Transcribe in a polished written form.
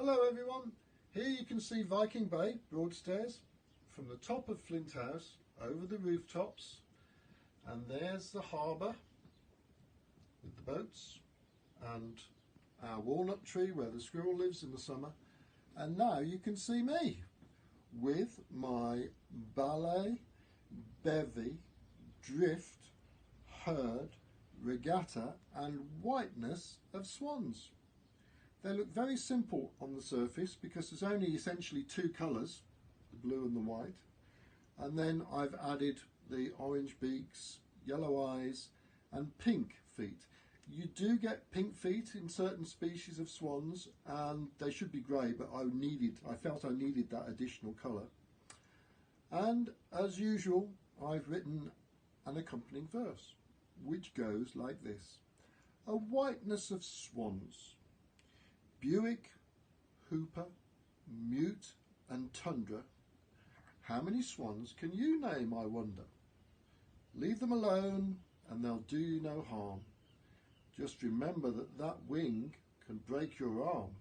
Hello everyone, here you can see Viking Bay, Broadstairs, from the top of Flint House over the rooftops, and there's the harbour with the boats and our walnut tree where the squirrel lives in the summer, and now you can see me with my ballet, bevy, drift, herd, regatta and whiteness of swans. They look very simple on the surface because there's only essentially two colours, the blue and the white, and then I've added the orange beaks, yellow eyes and pink feet. You do get pink feet in certain species of swans and they should be grey, but I felt I needed that additional colour. And as usual, I've written an accompanying verse which goes like this: a whiteness of swans, Buick, Hooper, Mute and Tundra. How many swans can you name, I wonder? Leave them alone and they'll do you no harm. Just remember that that wing can break your arm.